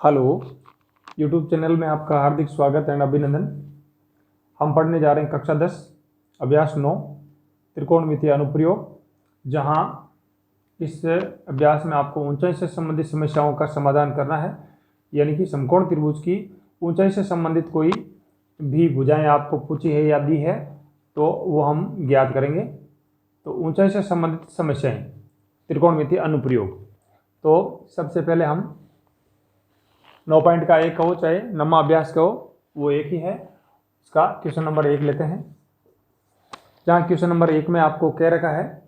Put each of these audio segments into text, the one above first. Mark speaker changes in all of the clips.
Speaker 1: Hello, YouTube channel में आपका हार्दिक स्वागत एंड अभिनंदन। हम पढ़ने जा रहे हैं कक्षा 10 अभ्यास 9 त्रिकोणमितीय अनुप्रयोग, जहां इस अभ्यास में आपको ऊंचाई से संबंधित समस्याओं का समाधान करना है। यानी कि समकोण त्रिभुज की ऊंचाई से संबंधित कोई भी भुजाएं आपको पूछी है या दी है तो वो हम ज्ञात करेंगे। तो ऊंचाई से संबंधित समस्याएं, त्रिकोणमितीय अनुप्रयोग। तो सबसे पहले हम 9 पॉइंट का एक कहो चाहे नम्मा अभ्यास कहो, वो एक ही है। इसका क्वेश्चन नंबर 1 लेते हैं, जहां क्वेश्चन नंबर 1 में आपको कह रखा है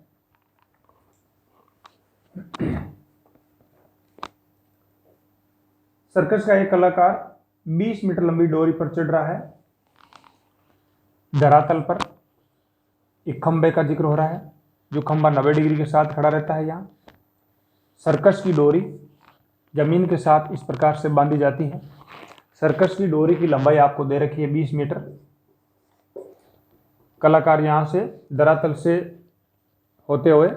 Speaker 1: सर्कस का एक कलाकार 20 मीटर लंबी डोरी पर चढ़ रहा है। धरातल पर एक खंबे का जिक्र हो रहा है, जो खंबा 90 डिग्री के साथ खड़ा रहता है। यहाँ सर्कस की डोरी जमीन के साथ इस प्रकार से बांधी जाती है। सर्कस की डोरी की लंबाई आपको दे रखी है 20 मीटर। कलाकार यहाँ से धरातल से होते हुए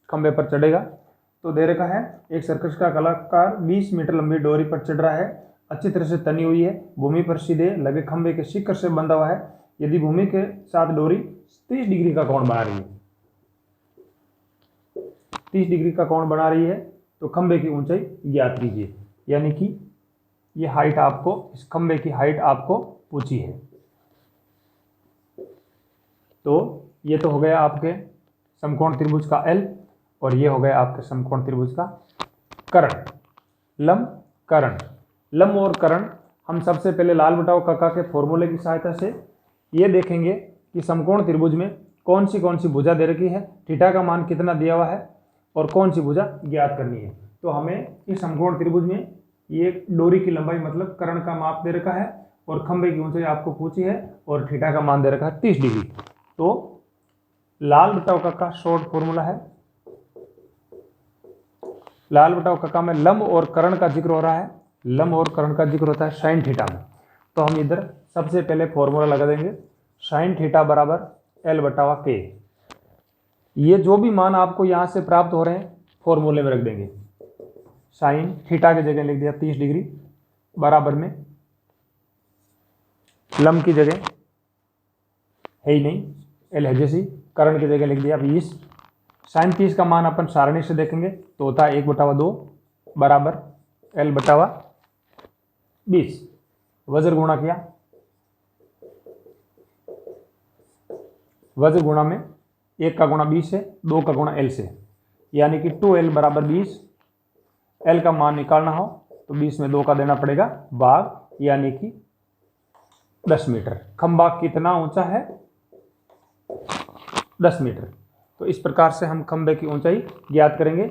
Speaker 1: खंबे पर चढ़ेगा। तो दे रखा है एक सर्कस का कलाकार 20 मीटर लंबी डोरी पर चढ़ रहा है, अच्छी तरह से तनी हुई है, भूमि पर सीधे लगे खंबे के शिखर से बंधा हुआ है। यदि भूमि के साथ डोरी 30 डिग्री का कोण बना रही है, 30 डिग्री का कोण बना रही है, तो खंबे की ऊंचाई ज्ञात कीजिए। यानी कि ये हाइट आपको, इस खंबे की हाइट आपको पूछी है। तो ये तो हो गया आपके समकोण त्रिभुज का L, और ये हो गया आपके समकोण त्रिभुज का कर्ण। लंब कर्ण, लंब और कर्ण हम सबसे पहले लाल बटाव काका के फॉर्मूले की सहायता से ये देखेंगे कि समकोण त्रिभुज में कौन सी भुजा दे रखी है, थीटा का मान कितना दिया हुआ है और कौन सी भुजा ज्ञात करनी है। तो हमें इस समकोण त्रिभुज में ये डोरी की लंबाई मतलब कर्ण का माप दे रखा है और खंबे की ऊंचाई आपको पूछी है और थीटा का मान दे रखा है 30 डिग्री। तो लाल बटाव काका शॉर्ट फॉर्मूला है। लाल बटाव काका में लंब और कर्ण का जिक्र हो रहा है, लंब और कर्ण का जिक्र होता है साइन थीटा में। तो हम इधर सबसे पहले फॉर्मूला लगा देंगे, साइन थीटा बराबर L बटावा K। ये जो भी मान आपको यहाँ से प्राप्त हो रहे हैं फॉर्मूले में रख देंगे। साइन थीटा की जगह लिख दिया 30 डिग्री, बराबर में लंब की जगह है ही नहीं, L है जैसी, कर्ण की जगह लिख दिया 20। साइन 30 का मान अपन सारणी से देखेंगे तो होता है 1/2 बराबर L बटावा 20। वज्र गुणा किया, वज्र गुणा में 1 का गुणा 20 है, 2 का गुणा L से, यानी कि 2L बराबर 20। L का मान निकालना हो तो 20 में 2 का देना पड़ेगा भाग, यानी कि 10 मीटर। खंबा कितना ऊंचा है? 10 मीटर। तो इस प्रकार से हम खंबे की ऊंचाई ज्ञात करेंगे।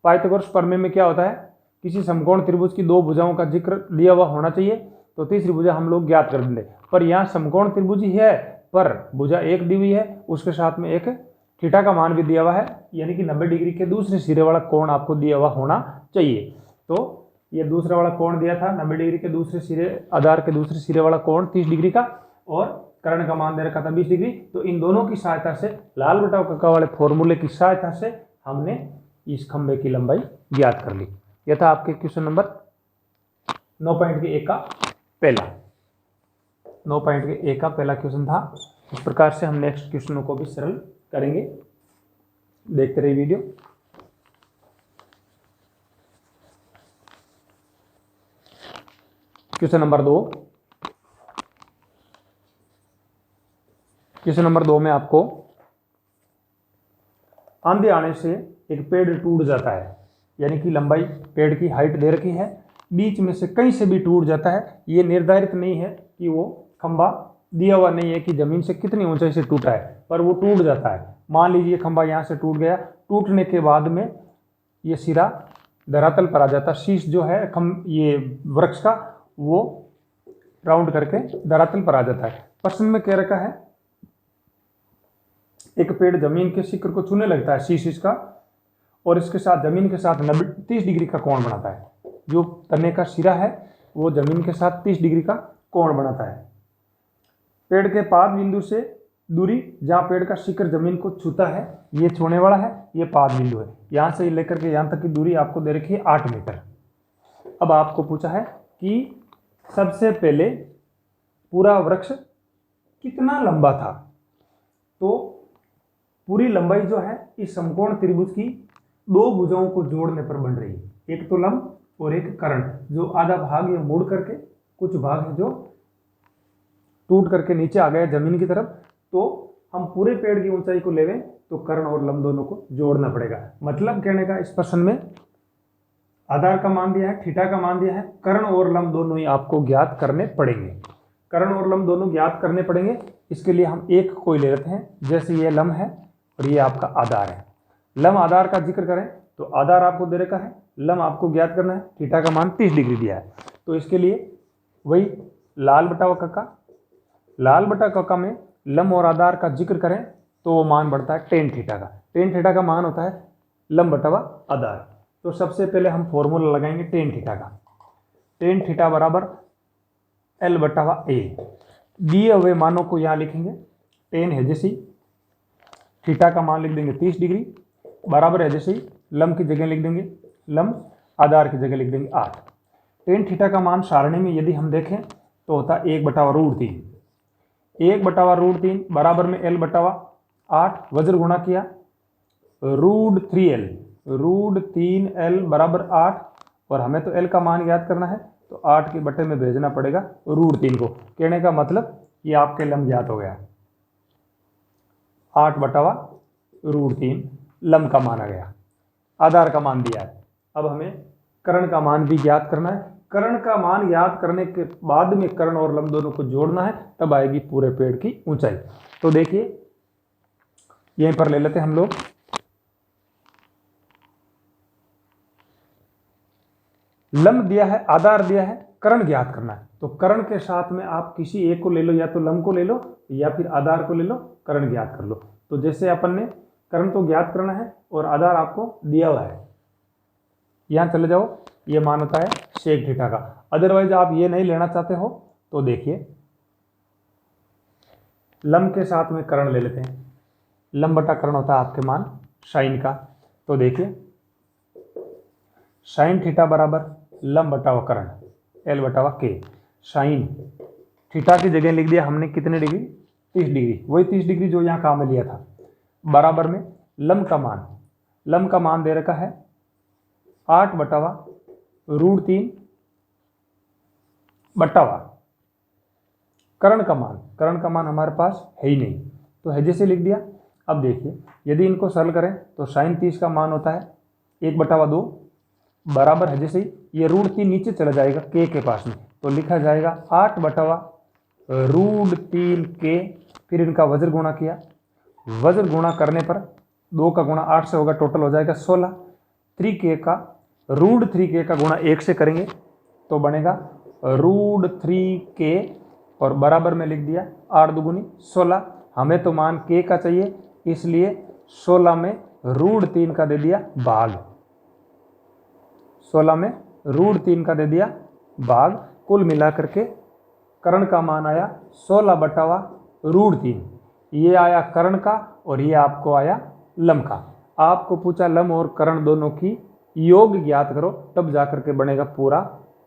Speaker 1: पाइथागोरस प्रमेय में क्या होता है, किसी समकोण त्रिभुज की दो भुजाओं का जिक्र दिया हुआ होना चाहिए तो तीसरी भुजा हम लोग ज्ञात कर देंगे। पर यहाँ समकोण त्रिभुज ही है, पर भुजा एक दी हुई है, उसके साथ में एक थीटा का मान भी दिया हुआ है, यानी कि 90 डिग्री के दूसरे सिरे वाला कोण आपको दिया हुआ होना चाहिए। तो ये दूसरा वाला कोण दिया था 90 डिग्री के दूसरे सिरे, आधार के दूसरे सिरे वाला कोण 30 डिग्री का, और कर्ण का मान दे रखा था 20 डिग्री। तो इन दोनों की सहायता से, लाल बटाव काका वाले फॉर्मूले की सहायता से हमने इस खंबे की लंबाई ज्ञात कर ली। यह था आपके क्वेश्चन नंबर 9 पॉइंट के एक का पहला, 9 पॉइंट के एक का पहला क्वेश्चन था। इस प्रकार से हम नेक्स्ट क्वेश्चनों को भी सरल करेंगे। देखते रहिए video. Question number 2। Question number 2 में आपको आंधी आने से एक पेड़ टूट जाता है, यानी कि लंबाई पेड़ की हाइट दे रखी है, बीच में से कहीं से भी टूट जाता है। ये निर्धारित नहीं है कि वो खंबा दिया हुआ नहीं है कि जमीन से कितनी ऊंचाई से टूटा है, पर वो टूट जाता है। मान लीजिए खंबा यहाँ से टूट गया, टूटने के बाद में ये सिरा धरातल पर आ जाता, शीश जो है ये वृक्ष का, वो राउंड करके धरातल पर आ जाता है। प्रश्न में कह रखा है एक पेड़ जमीन के शिखर को छूने लगता है, शीश इसका, और इसके साथ जमीन के साथ 30 डिग्री का कोण बनाता है। जो तने का सिरा है वो जमीन के साथ 30 डिग्री का कोण बनाता है। पेड़ के पाद बिंदु से दूरी, जहाँ पेड़ का शिखर जमीन को छूता है, ये छूने वाला है, ये पाद बिंदु है। यहाँ से लेकर के यहाँ तक की दूरी आपको दे रखी है 8 मीटर। अब आपको पूछा है कि सबसे पहले पूरा वृक्ष कितना लंबा था। तो पूरी लंबाई जो है इस समकोण त्रिभुज की दो भुजाओं को जोड़ने पर बन रही है, एक तो लंब और एक कर्ण। जो आधा भाग ये मुड़ करके, कुछ भाग है जो टूट करके नीचे आ गया जमीन की तरफ, तो हम पूरे पेड़ की ऊंचाई को लेवें तो कर्ण और लंब दोनों को जोड़ना पड़ेगा। मतलब कहने का इस प्रश्न में आधार का मान दिया है, थीटा का मान दिया है, कर्ण और लंब दोनों ही आपको ज्ञात करने पड़ेंगे। कर्ण और लंब दोनों ज्ञात करने पड़ेंगे। इसके लिए हम एक कोई ले लेते हैं, जैसे ये लंब है और ये आपका आधार है। लंब आधार का जिक्र करें तो आधार आपको दे रखा है, लंब आपको ज्ञात करना है, थीटा का मान 30 डिग्री दिया है। तो इसके लिए वही लाल बटा व कक्का, लाल बटा कक्का में लंब और आधार का जिक्र करें तो वो मान बढ़ता है टेन थीटा का। टेन थीटा का मान होता है लंब बटा व आधार। तो सबसे पहले हम फॉर्मूला लगाएंगे टेन थीटा का। टेन थीटा बराबर एल बटा व ए। दिए हुए मानों को यहाँ लिखेंगे। टेन है जैसे थीटा का मान लिख देंगे 30 डिग्री, बराबर है जैसे लंब की जगह लिख देंगे लंब, आधार की जगह लिख देंगे 8। टेन थीटा का मान सारणी में यदि हम देखें तो होता है 1/√3। 1/√3 बराबर में एल बटा 8, वज्र गुणा किया √3l, √3l बराबर 8। और हमें तो एल का मान याद करना है तो 8 के बटे में भेजना पड़ेगा √3 को। कहने का मतलब ये आपके लंब ज्ञात हो गया, 8/√3 लंब का मान आ गया। आधार का मान दिया है। अब हमें कर्ण का मान भी ज्ञात करना है। कर्ण का मान याद करने के बाद में कर्ण और लंब दोनों को जोड़ना है, तब आएगी पूरे पेड़ की ऊंचाई। तो देखिए यहीं पर ले लेते हैं हम लोग। लंब दिया है, आधार दिया है, कर्ण ज्ञात करना है। तो कर्ण के साथ में आप किसी एक को ले लो, या तो लंब को ले लो या फिर आधार को ले लो, कर्ण ज्ञात कर लो। तो जैसे अपन ने कर्ण तो ज्ञात करना है और आधार आपको दिया हुआ है, यहां चले जाओ, ये मान होता है सेक थीटा का। अदरवाइज आप ये नहीं लेना चाहते हो तो देखिए लंब के साथ में कर्ण ले लेते हैं। लंब बटा कर्ण होता है आपके मान साइन का। तो देखिए साइन थीटा बराबर लंब बटा व कर्ण, एल बटा व के। साइन थीटा की जगह लिख दिया हमने कितने डिग्री, 30 डिग्री, वही 30 डिग्री जो यहाँ काम में लिया था, बराबर में लंब का मान, लंब का मान दे रखा है 8/√3 बटा कर्ण का मान। कर्ण का मान हमारे पास है ही नहीं तो हैजे से लिख दिया। अब देखिए यदि इनको सरल करें तो साइन 30 का मान होता है 1/2 बराबर है जैसे ये √3 नीचे चला जाएगा के पास में, तो लिखा जाएगा 8/√3 के। फिर इनका वज्र गुणा किया, वज्र गुणा करने पर 2 का गुणा 8 से होगा, टोटल हो जाएगा 16। 3k का √3k का गुणा 1 से करेंगे तो बनेगा √3k और बराबर में लिख दिया 8 दूनी 16। हमें तो मान k का चाहिए, इसलिए 16 में √3 का दे दिया भाग, 16 में √3 का दे दिया भाग। कुल मिलाकर के कर्ण का मान आया 16/√3। ये आया कर्ण का और ये आपको आया लंब का। आपको पूछा लंब और कर्ण दोनों की योग ज्ञात करो, तब जाकर के बनेगा पूरा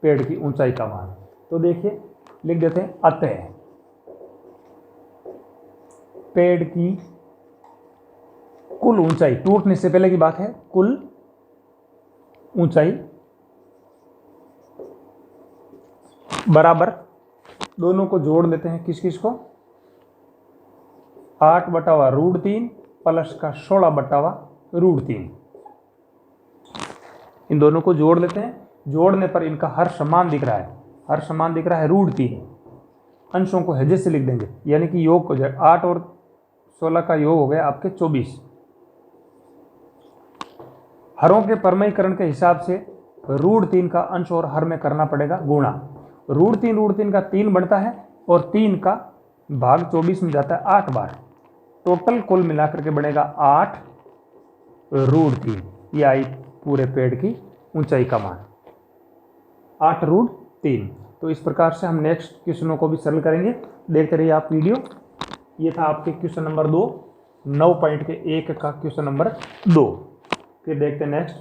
Speaker 1: पेड़ की ऊंचाई का मान। तो देखिए लिख देते हैं अतः पेड़ की कुल ऊंचाई, टूटने से पहले की बात है, कुल ऊंचाई बराबर, दोनों को जोड़ लेते हैं, किस किस को, 8/√3 प्लस का 16/√3। इन दोनों को जोड़ लेते हैं। जोड़ने पर इनका हर समान दिख रहा है, हर समान दिख रहा है √3। अंशों को हैजे से लिख देंगे, यानी कि योग हो जाए 8 और 16 का योग हो गया आपके 24। हरों के परमयीकरण के हिसाब से √3 का अंश और हर में करना पड़ेगा गुणा। √3 का 3 बनता है और 3 का भाग 24 में जाता है 8 बार। टोटल कुल मिलाकर के बनेगा 8√3। ये आई पूरे पेड़ की ऊंचाई का मान 8√3। तो इस प्रकार से हम नेक्स्ट क्वेश्चनों को भी सरल करेंगे। देखते रहिए आप वीडियो। ये था आपके क्वेश्चन नंबर 2, 9 पॉइंट के 1 का क्वेश्चन नंबर 2। फिर देखते हैं नेक्स्ट।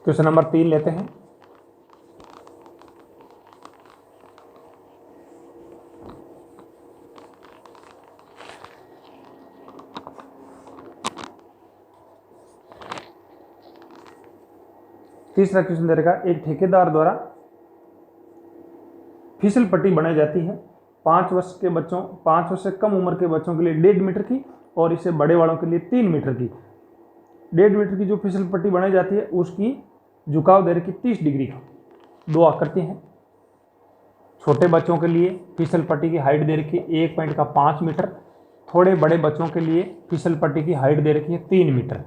Speaker 1: क्वेश्चन नंबर 3 लेते हैं। तीसरा क्वेश्चन दे रखा है, एक ठेकेदार द्वारा फिसल पट्टी बनाई जाती है 5 वर्ष से कम उम्र के बच्चों के लिए 1.5 मीटर की और इससे बड़े वालों के लिए 3 मीटर की। 1.5 मीटर की जो फिसल पट्टी बनाई जाती है उसकी झुकाव दे रखी 30 डिग्री का। दो आकृति हैं। छोटे बच्चों के लिए फिसल पट्टी की हाइट दे रखी है 1.5 मीटर। थोड़े बड़े बच्चों के लिए फिसल पट्टी की हाइट दे रखी है 3 मीटर।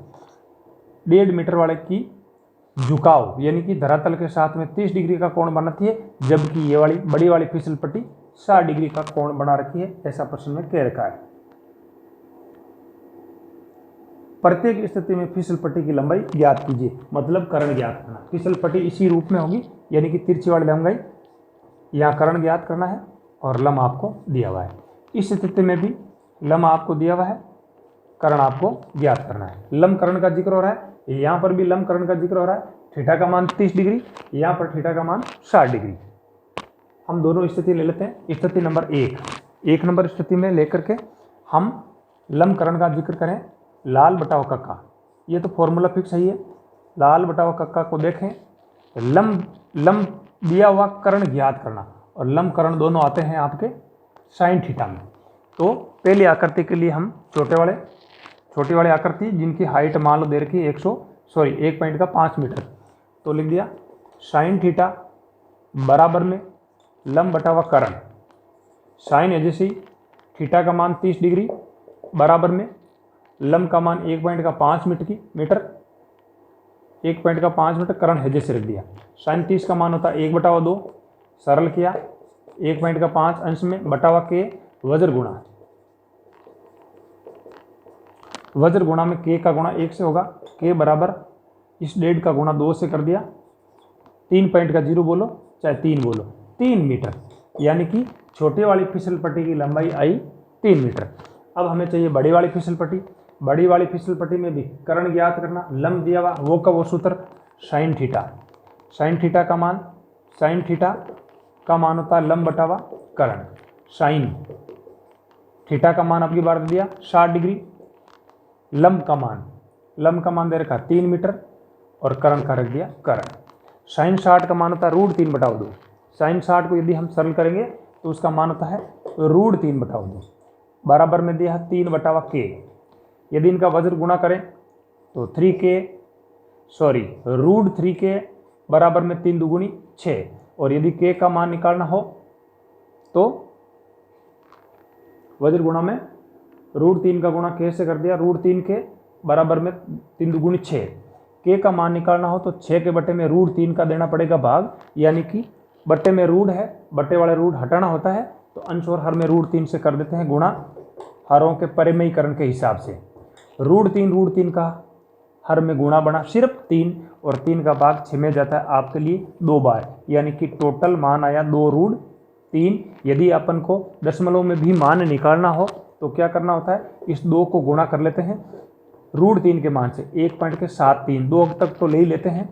Speaker 1: 1.5 मीटर वाले की झुकाव यानी कि धरातल के साथ में 30 डिग्री का कोण बनाती है, जबकि ये वाली बड़ी वाली फिसल पट्टी 60 डिग्री का कोण बना रखी है। ऐसा प्रश्न में कह रखा है। प्रत्येक स्थिति में फिसल पट्टी की लंबाई ज्ञात कीजिए, मतलब कर्ण ज्ञात करना। फिसल पट्टी इसी रूप में होगी, यानी कि तिरछी वाली लंबाई, यहाँ कर्ण ज्ञात करना है और लंब आपको दिया हुआ है। इस स्थिति में भी लंब आपको दिया हुआ है, कर्ण आपको ज्ञात करना है। लंब कर्ण का जिक्र हो रहा है, यहाँ पर भी लंब कर्ण का जिक्र हो रहा है। थीटा का मान 30 डिग्री, यहाँ पर थीटा का मान 60 डिग्री। हम दोनों स्थिति ले लेते हैं। स्थिति नंबर 1 नंबर स्थिति में लेकर के हम लंब कर्ण का जिक्र करें, लाल बटा कक्का। ये तो फॉर्मूला फिक्स है, ये लाल बटा कक्का को देखें। लंब दिया हुआ कर्ण ज्ञात करना, और लंब कर्ण दोनों आते हैं आपके साइन थीटा में। तो पहली आकृति के लिए हम छोटी वाली आकृति जिनकी हाइट मान लो दे रखी है 1.5 मीटर, तो लिख दिया साइन थीटा बराबर में लंब बटा कर्ण। साइन है जैसे थीटा का मान 30 डिग्री बराबर में लंब का मान 1.5 मीटर, 1.5 मीटर कर्ण है जैसे रख दिया। साइन 30 का मान होता है 1/2, सरल किया 1.5 अंश में बटावा के वज्र गुणा में के का गुणा 1 से होगा। के बराबर इस 1.5 का गुणा 2 से कर दिया। 3 पॉइंट का 0 बोलो चाहे 3 बोलो, 3 मीटर, यानी कि छोटी वाली फिसल पट्टी की लंबाई आई 3 मीटर। अब हमें चाहिए बड़ी वाली फिसल पट्टी। बड़ी वाली फिसल पट्टी में भी कर्ण ज्ञात करना, लंब दिया हुआ वो सूत्र साइन थीटा। साइन थीटा का मान होता है लंब बटावा कर्ण। साइन थीटा का मान आपकी बार दिया 60 डिग्री, लंब का मान दे रखा 3 मीटर और कर्ण का रख दिया कर्ण। साइन 60 का मान होता है √3/2। साइन 60 को यदि हम सरल करेंगे तो उसका मान होता है √3/2 बराबर में दिया है 3/k। यदि इनका वज्र गुणा करें तो √3k बराबर में 3 दुगुनी 6, और यदि k का मान निकालना हो तो वज्र गुणा में √3 का गुणा k से कर दिया, √3k बराबर में 3 दुगुनी 6। k का मान निकालना हो तो 6 के बटे में √3 का देना पड़ेगा भाग, यानी कि बट्टे में रूट है, बट्टे वाले रूट हटाना होता है तो अंश और हर में √3 से कर देते हैं गुणा, हरों के परिमेयीकरण के हिसाब से। √3 का हर में गुणा बना सिर्फ 3, और 3 का भाग 6 में जाता है आपके लिए 2 बार, यानी कि टोटल मान आया 2√3। यदि अपन को दशमलव में भी मान निकालना हो तो क्या करना होता है, इस 2 को गुणा कर लेते हैं √3 के मान से, 1.73, 2 तक तो ले ही लेते हैं।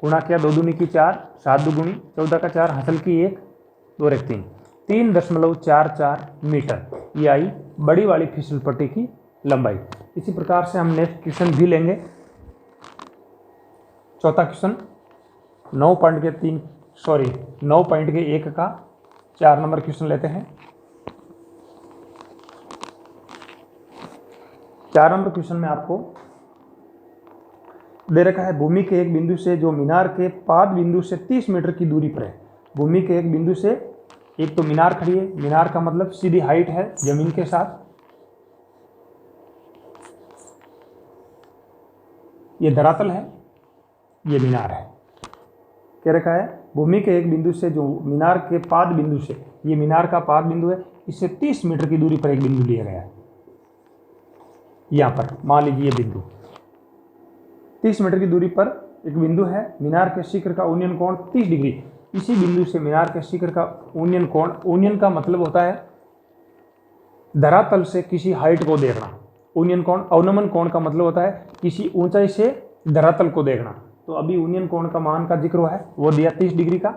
Speaker 1: गुणा किया 2 दूनी की 4, 7 दुगुनी 14 का 4, हासिल की 1, 2 और 1 3, 3.44 मीटर। ये आई बड़ी वाली फिसल पट्टी की लंबाई। इसी प्रकार से हम नेक्स्ट क्वेश्चन भी लेंगे। चौथा क्वेश्चन 9 पॉइंट के 1 का 4 नंबर क्वेश्चन लेते हैं। 4 नंबर क्वेश्चन में आपको दे रखा है, भूमि के एक बिंदु से जो मीनार के पाद बिंदु से 30 मीटर की दूरी पर है। भूमि के एक बिंदु से, एक तो मीनार खड़ी है, मीनार का मतलब सीधी हाइट है जमीन के साथ, ये धरातल है, ये मीनार है। कह रखा है भूमि के एक बिंदु से जो मीनार के पाद बिंदु से, ये मीनार का पाद बिंदु है, इससे 30 मीटर की दूरी पर एक बिंदु लिया गया है। यहाँ पर मान लीजिए ये बिंदु 30 मीटर की दूरी पर एक बिंदु है। मीनार के शिखर का उन्नयन कोण 30 डिग्री। इसी बिंदु से मीनार के शिखर का उन्नयन कोण, उन्नयन का मतलब होता है धरातल से किसी हाइट को देखना। उन्नयन कोण, अवनमन कोण का मतलब होता है किसी ऊंचाई से धरातल को देखना। तो अभी यूनियन कोण का मान का जिक्र हुआ है, वो दिया 30 डिग्री का।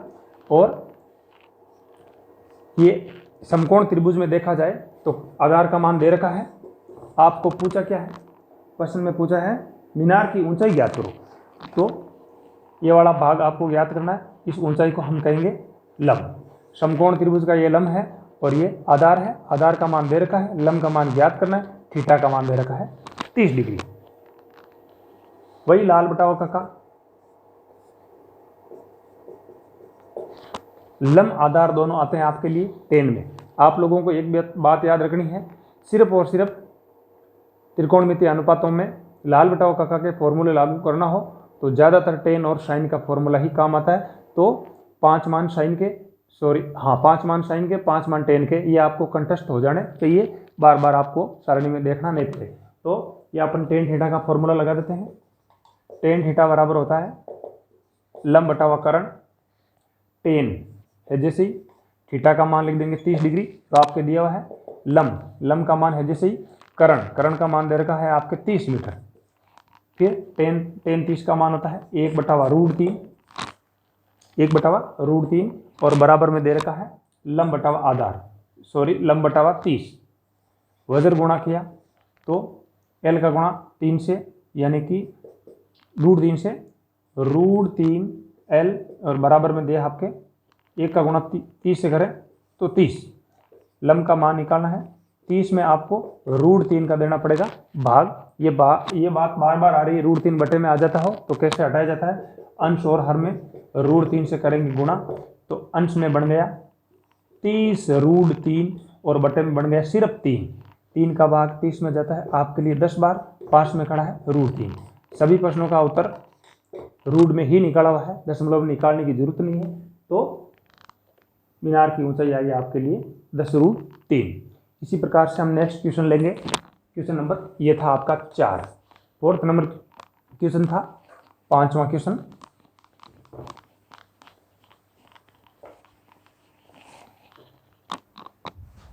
Speaker 1: और ये समकोण त्रिभुज में देखा जाए तो आधार का मान दे रखा है। आपको पूछा क्या है, क्वेश्चन में पूछा है मीनार की ऊंचाई ज्ञात करो, तो ये वाला भाग आपको ज्ञात करना है। इस ऊंचाई को हम कहेंगे लंब। समकोण त्रिभुज का ये लंब है और ये आधार है। आधार का मान दे रखा है, लंब का मान ज्ञात करना है, थीटा का मान दे रखा है 30 डिग्री। वही लाल बटाव का लंब आधार दोनों आते हैं आपके लिए 10 में। आप लोगों को एक बात याद रखनी है, सिर्फ और सिर्फ त्रिकोणमितीय अनुपातों में लाल बटाव काका के फॉर्मूले लागू करना हो तो ज़्यादातर टेन और साइन का फॉर्मूला ही काम आता है। तो 5 मान साइन के 5 मान साइन के 5 मान टेन के, ये आपको कंटेस्ट हो जाने चाहिए, बार बार आपको सारणी में देखना नहीं पड़े। तो ये अपन टेन थीटा का फॉर्मूला लगा देते हैं। टेन थीटा बराबर होता है लंब बटाव करण टेन है जैसे ही, थीटा का मान लिख देंगे 30 डिग्री, तो आपके दिया हुआ है लंब का मान है जैसे ही, करण का मान दे रखा है आपके 30 मीटर। फिर टेन 30 का मान होता है 1/√3, 1/√3 और बराबर में दे रखा है लंब बटावा 30। वज्र गुणा किया तो L का गुणा 3 से, यानी कि √3 से √3 L और बराबर में दिया आपके 1 का गुणा 30 से करें तो 30। लंब का मान निकालना है, 30 में आपको √3 का देना पड़ेगा भाग। ये बात बार बार आ रही है, √3 बटे में आ जाता हो तो कैसे हटाया जाता है, अंश और हर में √3 से करेंगे गुणा, तो अंश में बन गया 30 √3 और बटे में बन गया सिर्फ 3 का भाग 30 में जाता है आपके लिए 10 बार, पास में खड़ा है √3। सभी प्रश्नों का उत्तर रूट में ही निकाला हुआ है, दशमलव निकालने की जरूरत नहीं है। तो मीनार की ऊंचाई आई आपके लिए 10√3। इसी प्रकार से हम नेक्स्ट क्वेश्चन लेंगे। क्वेश्चन नंबर ये था आपका 4। 4th नंबर क्वेश्चन था, 5वां क्वेश्चन।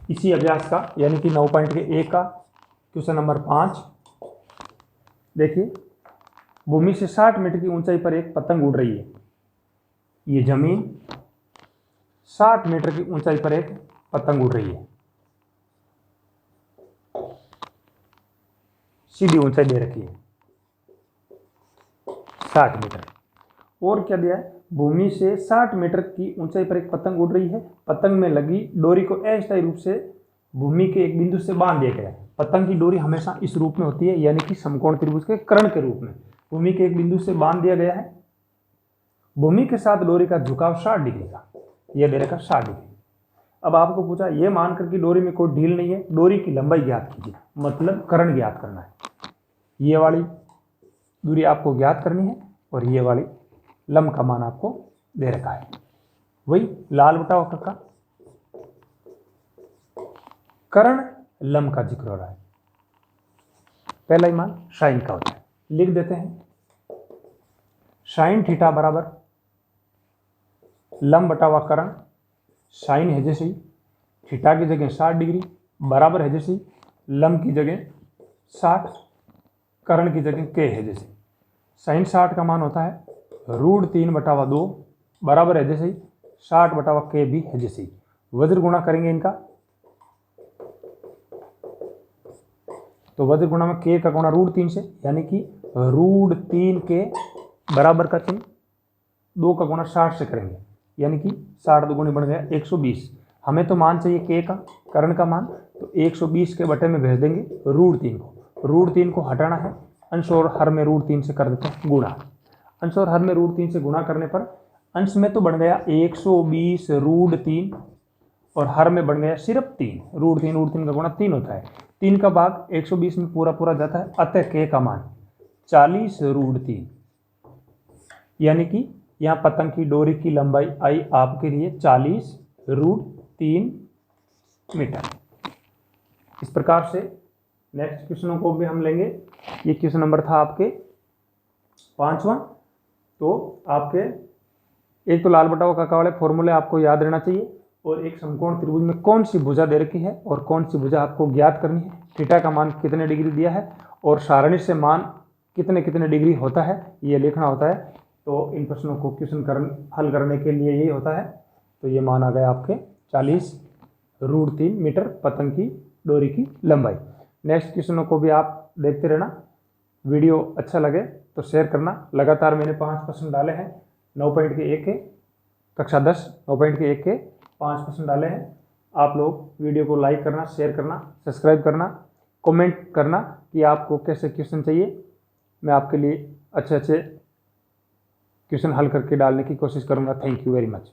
Speaker 1: इसी अभ्यास का यानी कि 9.1 का क्वेश्चन नंबर 5। देखिए, भूमि से 60 मीटर की ऊंचाई पर एक पतंग उड़ रही है। ये जमीन 60 मीटर की ऊंचाई पर एक पतंग उड़ रही है, सीधी ऊंचाई दे रखी है 60 मीटर। और क्या दिया है, भूमि से 60 मीटर की ऊंचाई पर एक पतंग उड़ रही है। पतंग में लगी डोरी को अस्थायी रूप से भूमि के एक बिंदु से बांध दिया गया है। पतंग की डोरी हमेशा इस रूप में होती है, यानी कि समकोण त्रिभुज के कर्ण के रूप में भूमि के एक बिंदु से बांध दिया गया है। भूमि के साथ डोरी का झुकाव 60 डिग्री का, यह दे रखा 60 डिग्री। अब आपको पूछा यह मानकर कि डोरी में कोई ढील नहीं है, डोरी की लंबाई ज्ञात कीजिए, मतलब कर्ण ज्ञात करना है। ये वाली दूरी आपको ज्ञात करनी है और ये वाली लंब का मान आपको दे रखा है। वही लाल बटाव का कर्ण लंब का जिक्र हो रहा है। पहला ही मान साइन का होता है, लिख देते हैं साइन थीटा बराबर लंब बटावा कर्ण। साइन है जैसे ही, थीटा की जगह 60 डिग्री, बराबर है जैसे ही, लंब की जगह 60, कर्ण की जगह के है जैसे। साइन 60 का मान होता है √3/2, बराबर है जैसे ही 60/k भी है जैसे ही। वज्र गुणा करेंगे इनका, तो वज्र गुणा में k का गुणा √3 से, यानी कि √3 के बराबर का चिन्ह 2 का गुणा 60 से करेंगे, यानी कि 60 दुगुनी बन गया 120। हमें तो मान चाहिए k का, कर्ण का मान, तो 120 के बटे में भेज देंगे √3 को। √3 को हटाना है, अंश और हर में √3 से कर देते हैं गुणा। अंश और हर में √3 से गुणा करने पर अंश में तो बन गया 120 √3 और हर में बन गया सिर्फ 3। √3 का गुणा 3 होता है, 3 का भाग 120 में पूरा जाता है, अतः k का मान 40 √3, यानी कि यहाँ पतंग की डोरी की लंबाई आई आपके लिए 40 √3 मीटर। इस प्रकार से नेक्स्ट क्वेश्चनों को भी हम लेंगे। ये क्वेश्चन नंबर था आपके 5वां। तो आपके एक तो लाल बटाव काका वाले फॉर्मूले आपको याद रहना चाहिए, और एक समकोण त्रिभुज में कौन सी भुजा दे रखी है और कौन सी भुजा आपको ज्ञात करनी है, थीटा का मान कितने डिग्री दिया है और सारणी से मान कितने डिग्री होता है ये लिखना होता है। तो इन प्रश्नों को हल करने के लिए यही होता है। तो ये मान आ गया आपके 40√3 मीटर पतंग की डोरी की लंबाई। नेक्स्ट क्वेश्चनों को भी आप देखते रहना। वीडियो अच्छा लगे तो शेयर करना। लगातार मैंने 5 प्रश्न डाले हैं, 9 पॉइंट के एक के, कक्षा 10 9 पॉइंट के एक के 5 प्रश्न डाले हैं। आप लोग वीडियो को लाइक करना, शेयर करना, सब्सक्राइब करना, कमेंट करना कि आपको कैसे क्वेश्चन चाहिए। मैं आपके लिए अच्छे अच्छे क्वेश्चन हल करके डालने की कोशिश करूँगा। Thank you very much.